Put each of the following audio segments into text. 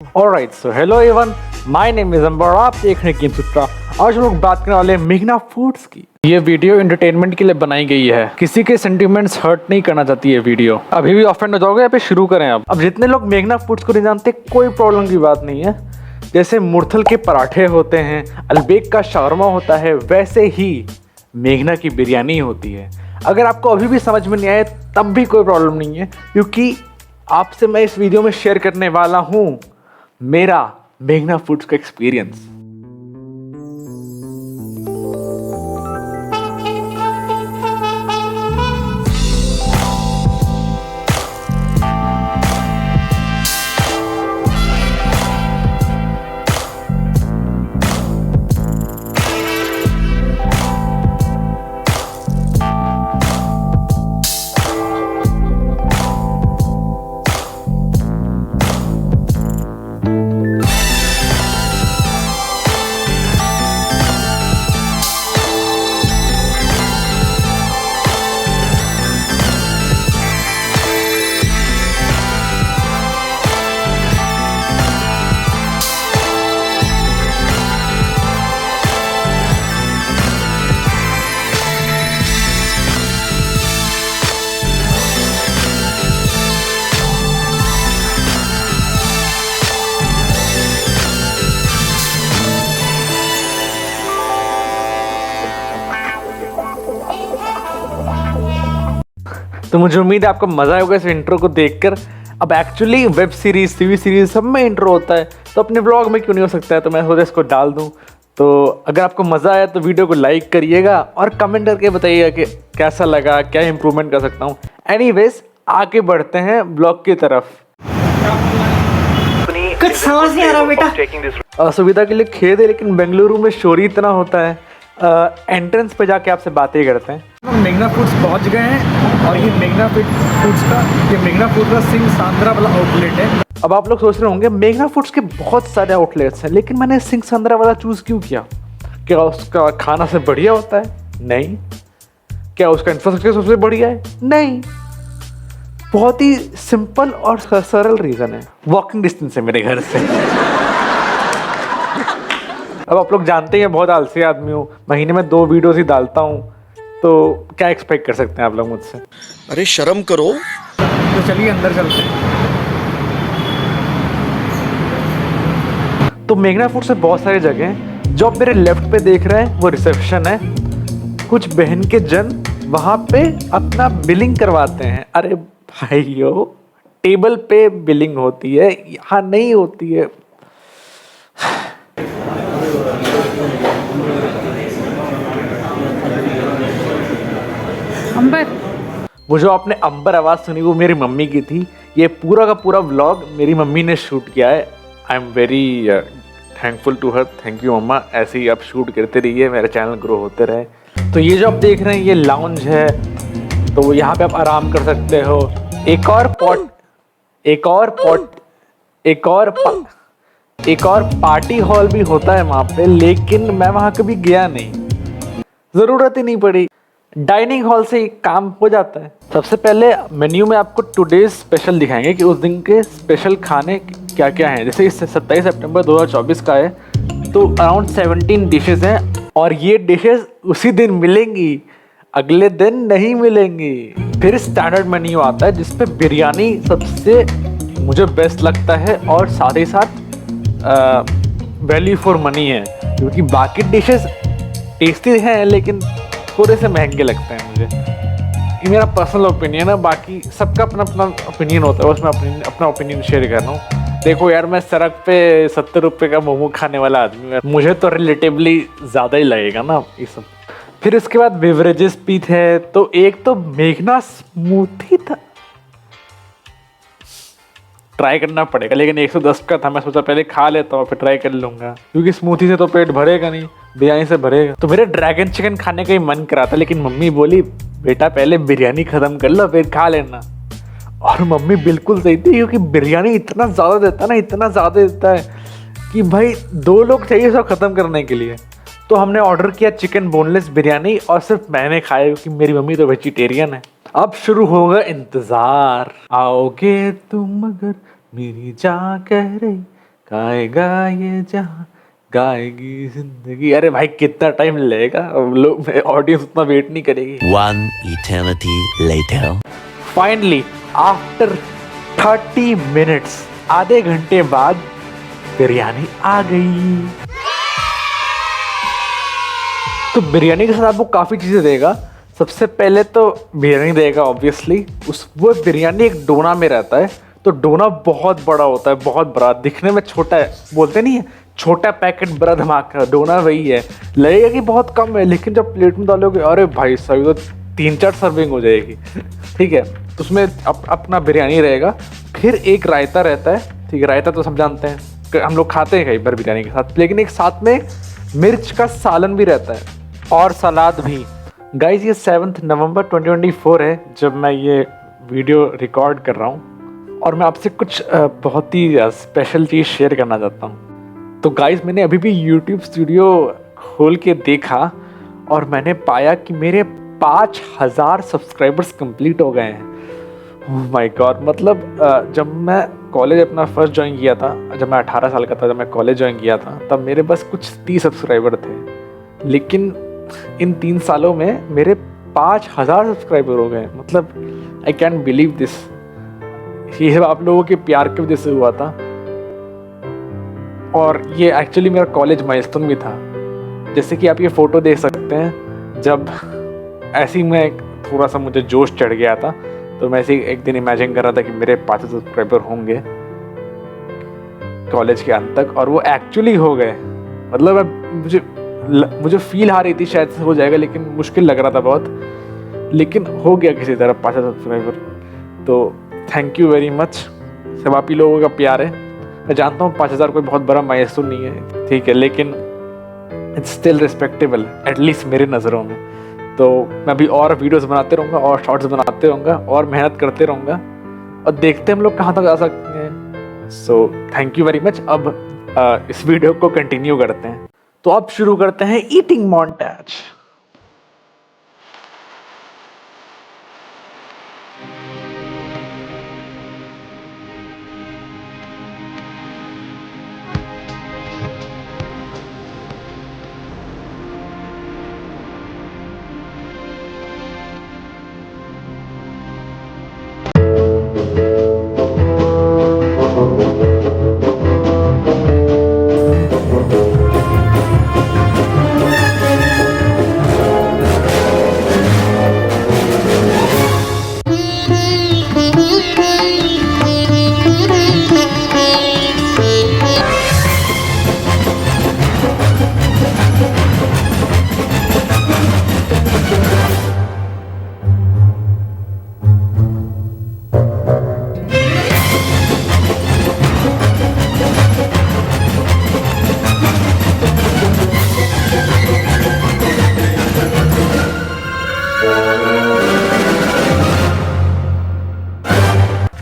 Alright, so hello everyone, my name is Amber, आप देख रहे हैं गेम सूत्रा। आज हम लोग बात करने वाले हैं मेघना फूड्स की। ये वीडियो एंटरटेनमेंट के लिए बनाई गई है, किसी के सेंटिमेंट्स हर्ट नहीं करना चाहती है वीडियो। अभी भी ऑफेंड हो जाओगे, यहाँ पे शुरू करें। अब जितने लोग मेघना फूड्स को नहीं जानते, कोई प्रॉब्लम की बात नहीं है। जैसे मुरथल के पराठे होते हैं, अलबेक का शावरमा होता है, वैसे ही मेघना की बिरयानी होती है। अगर आपको अभी भी समझ में नहीं आए तब भी कोई प्रॉब्लम नहीं है, क्योंकि आपसे मैं इस वीडियो में शेयर करने वाला हूँ मेरा मेघना फूड्स का एक्सपीरियंस। तो मुझे उम्मीद है आपको मज़ा आएगा इस इंट्रो को देखकर। अब actually web series, TV series सब में इंट्रो होता है, तो अपने ब्लॉग में क्यों नहीं हो सकता है, तो मैं सोचा इसको डाल दूं। तो अगर आपको मज़ा आया तो वीडियो को लाइक करिएगा और कमेंट करके बताइएगा कि कैसा लगा, क्या इंप्रूवमेंट कर सकता हूँ। एनीवेज आगे बढ़ते हैं ब्लॉग की तरफ। कुछ समझ नहीं आ रहा बेटा। असुविधा के लिए खेद है, लेकिन बेंगलुरु में शोर इतना होता है। एंट्रेंस पे जाके आपसे बातें करते हैं। हम मेघना फूड्स पहुंच गए हैं और ये मेघना फूड्स का सिंह सांद्रा वाला आउटलेट है। अब आप लोग सोच रहे होंगे मेघना फूड्स के बहुत सारे आउटलेट्स हैं, लेकिन मैंने सिंह सांद्रा वाला चूज़ क्यों किया? क्या उसका खाना से बढ़िया होता है? नहीं। क्या उसका इंफ्रास्ट्रक्चर सबसे बढ़िया है? नहीं। बहुत ही सिंपल और सरल रीज़न है, वॉकिंग डिस्टेंस है मेरे घर से। अब आप लोग जानते हैं बहुत आलसी आदमी हूँ, महीने में 2 वीडियोस ही डालता हूँ, तो क्या एक्सपेक्ट कर सकते हैं आप लोग मुझसे? अरे शर्म करो। तो चलिए अंदर चलते हैं। तो मेघना फूड से बहुत सारी जगह हैं। जो आप मेरे लेफ्ट पे देख रहे हैं वो रिसेप्शन है। कुछ बहन के जन वहाँ पे अपना बिलिंग करवाते हैं। अरे भाइयों, टेबल पे बिलिंग होती है, यहाँ नहीं होती है। अंबर, वो जो आपने अंबर आवाज़ सुनी वो मेरी मम्मी की थी। ये पूरा का पूरा व्लॉग मेरी मम्मी ने शूट किया है। I am very thankful to her. Thank you mama, ऐसे ही आप शूट करते रहिए, मेरा चैनल ग्रो होते रहे। तो ये जो आप देख रहे हैं ये लाउंज है, तो यहाँ पे आप आराम कर सकते हो। एक और पार्टी हॉल भी होता है वहाँ पे, लेकिन मैं वहाँ कभी गया नहीं, ज़रूरत ही नहीं पड़ी। डाइनिंग हॉल से ही काम हो जाता है। सबसे पहले मेन्यू में आपको टुडेज स्पेशल दिखाएंगे कि उस दिन के स्पेशल खाने क्या क्या हैं। जैसे इस 27 सितंबर 2024 का है, तो अराउंड 17 डिशेस हैं, और ये डिशेस उसी दिन मिलेंगी, अगले दिन नहीं मिलेंगी। फिर स्टैंडर्ड मेन्यू आता है जिसपे बिरयानी सबसे मुझे बेस्ट लगता है, और साथ ही साथ वैल्यू फॉर मनी है, क्योंकि बाकी डिशेस टेस्टी हैं लेकिन थोड़े से महंगे लगते हैं मुझे। ये मेरा पर्सनल ओपिनियन है, बाकी सबका अपना अपना ओपिनियन होता है, उसमें अपना ओपिनियन शेयर कर रहा हूँ। देखो यार, मैं सड़क पे 70 रुपये का मोमो खाने वाला आदमी हूँ, मुझे तो रिलेटिवली ज़्यादा ही लगेगा ना ये सब। फिर उसके बाद बेवरेजेस भी थे, तो एक तो मेघना स्मूथी था, ट्राई करना पड़ेगा, लेकिन 110 का था। मैं सोचा पहले खा लेता हूँ फिर ट्राई कर लूँगा, क्योंकि स्मूथी से तो पेट भरेगा नहीं, बिरयानी से भरेगा। तो मेरे ड्रैगन चिकन खाने का ही मन करा था, लेकिन मम्मी बोली बेटा पहले बिरयानी ख़त्म कर लो फिर खा लेना। और मम्मी बिल्कुल सही थी, क्योंकि बिरयानी इतना ज़्यादा देता है ना, इतना ज़्यादा देता है कि भाई 2 लोग चाहिए सब ख़त्म करने के लिए। तो हमने ऑर्डर किया चिकन बोनलेस बिरयानी, और सिर्फ मैंने खाया क्योंकि मेरी मम्मी तो वेजिटेरियन है। अब शुरू होगा इंतजार, आओगे तुम अगर मेरी जान कह रही गाएगा ये जहां गाएगी जिंदगी। अरे भाई कितना टाइम लगेगा, लोग ऑडियंस उतना वेट नहीं करेगी। One eternity later. Finally after 30 minutes, आधे घंटे बाद बिरयानी आ गई। तो बिरयानी के साथ आपको काफ़ी चीज़ें देगा। सबसे पहले तो बिरयानी देगा ऑब्वियसली, वो बिरयानी एक डोना में रहता है। तो डोना बहुत बड़ा होता है, बहुत बड़ा, दिखने में छोटा है, बोलते नहीं है छोटा पैकेट बड़ा धमाका, डोना वही है। लगेगा कि बहुत कम है, लेकिन जब प्लेट में डालोगे अरे भाई साहब तो 3-4 सर्विंग हो जाएगी। ठीक है, तो उसमें अपना बिरयानी रहेगा, फिर एक रायता रहता है। ठीक है, रायता तो सब जानते हैं, हम लोग खाते हैं कई बार बिरयानी के साथ, लेकिन एक साथ में मिर्च का सालन भी रहता है और सलाद भी। गाइज ये 7 नवंबर 2024 है जब मैं ये वीडियो रिकॉर्ड कर रहा हूँ, और मैं आपसे कुछ बहुत ही स्पेशल चीज़ शेयर करना चाहता हूँ। तो गाइज मैंने अभी भी यूट्यूब स्टूडियो खोल के देखा और मैंने पाया कि मेरे 5000 सब्सक्राइबर्स कंप्लीट हो गए हैं। ओह माय गॉड, मतलब जब मैं कॉलेज अपना फर्स्ट ज्वाइन किया था, जब मैं 18 साल का था, जब मैं कॉलेज ज्वाइन किया था, तब मेरे बस कुछ 30 सब्सक्राइबर थे, लेकिन इन 3 सालों में मेरे 5000 सब्सक्राइबर हो गए। मतलब आई कैन बिलीव दिस। ये सब आप लोगों के प्यार की वजह से हुआ था, और ये एक्चुअली मेरा कॉलेज माइलस्टोन भी था। जैसे कि आप ये फ़ोटो देख सकते हैं, जब ऐसे ही मैं थोड़ा सा मुझे जोश चढ़ गया था, तो मैं ऐसे एक दिन इमेजिन कर रहा था कि मेरे 500 सब्सक्राइबर होंगे कॉलेज के अंत तक, और वो एक्चुअली हो गए। मतलब मुझे फील आ रही थी शायद से हो जाएगा, लेकिन मुश्किल लग रहा था बहुत, लेकिन हो गया किसी तरह 500 सब्सक्राइबर। तो थैंक यू वेरी मच, सब आप ही लोगों का प्यार है। मैं जानता हूँ 5000 कोई बहुत बड़ा माइलस्टोन नहीं है, ठीक है, लेकिन इट्स स्टिल रिस्पेक्टेबल, एटलीस्ट मेरे नज़रों में। तो मैं भी और वीडियोस बनाते रहूँगा और शॉर्ट्स बनाते रहूँगा और मेहनत करते रहूँगा, और देखते हैं हम लोग कहाँ तक आ सकते हैं। So thank you very much. अब इस वीडियो को कंटिन्यू करते हैं। तो अब शुरू करते हैं ईटिंग मॉन्टेज।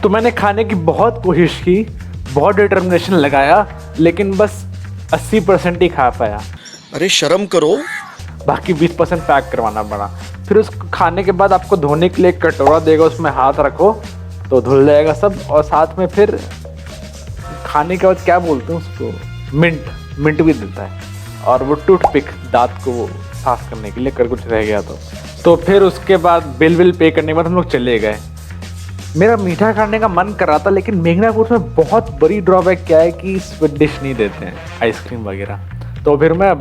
तो मैंने खाने की बहुत कोशिश की, बहुत डिटर्मिनेशन लगाया, लेकिन बस 80% ही खा पाया। अरे शर्म करो। बाकी 20% पैक करवाना पड़ा। फिर उस खाने के बाद आपको धोने के लिए एक कटोरा देगा, उसमें हाथ रखो तो धुल जाएगा सब, और साथ में फिर खाने के बाद क्या बोलते हैं उसको, मिंट भी देता है, और वो टूथपिक दांत को वो साफ करने के लिए, कर कुछ रह गया तो फिर उसके बाद बिल पे करने के बाद हम लोग चले गए। मेरा मीठा खाने का मन कर रहा था, लेकिन मेघना फूड्स में बहुत बड़ी ड्रॉबैक क्या है कि स्वीट डिश नहीं देते हैं, आइसक्रीम वगैरह। तो फिर मैं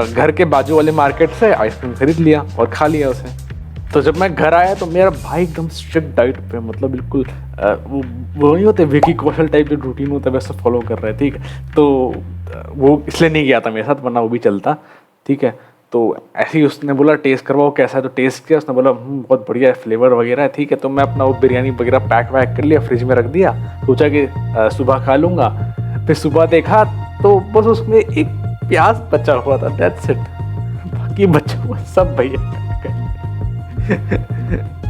घर के बाजू वाले मार्केट से आइसक्रीम खरीद लिया और खा लिया उसे। तो जब मैं घर आया तो मेरा भाई एकदम स्ट्रिक्ट डाइट पे, मतलब बिल्कुल वो नहीं होते विकी कौशल टाइप जो रूटीन होता है वैसे फॉलो कर रहे हैं, ठीक है। तो वो इसलिए नहीं गया था मेरे साथ, वरना वो भी चलता, ठीक है। तो ऐसे ही उसने बोला टेस्ट करवाओ कैसा है, तो टेस्ट किया, उसने बोला बहुत बढ़िया है, फ्लेवर वगैरह है, ठीक है। तो मैं अपना वो बिरयानी वगैरह पैक वैक कर लिया, फ्रिज में रख दिया, सोचा कि सुबह खा लूँगा। फिर सुबह देखा तो बस उसमें एक प्याज बचा हुआ था, दैट्स इट, बाकी बचा हुआ सब भैया।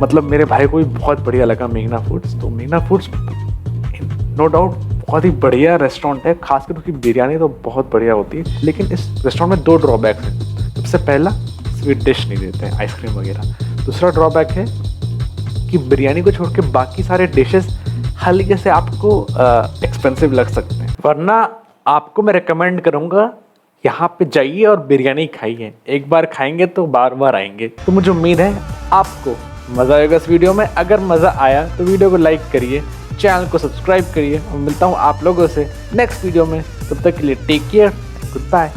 मतलब मेरे भाई को भी बहुत बढ़िया लगा मेघना फूड्स। तो मेघना फूड्स नो डाउट बहुत ही बढ़िया रेस्टोरेंट है, खासकर उसकी बिरयानी तो बहुत बढ़िया होती है। लेकिन इस रेस्टोरेंट में 2 ड्रॉबैक्स हैं। सबसे पहला, स्वीट डिश नहीं देते हैं, आइसक्रीम वगैरह। दूसरा ड्रॉबैक है कि बिरयानी को छोड़ के बाकी सारे डिशेस हल्के से आपको एक्सपेंसिव लग सकते हैं, वरना आपको मैं रिकमेंड करूंगा यहाँ पे जाइए और बिरयानी खाइए। एक बार खाएंगे तो बार बार आएंगे। तो मुझे उम्मीद है आपको मज़ा आएगा इस वीडियो में। अगर मज़ा आया तो वीडियो को लाइक करिए, चैनल को सब्सक्राइब करिए और मिलता हूँ आप लोगों से नेक्स्ट वीडियो में। तब तक के लिए टेक केयर, गुड बाय।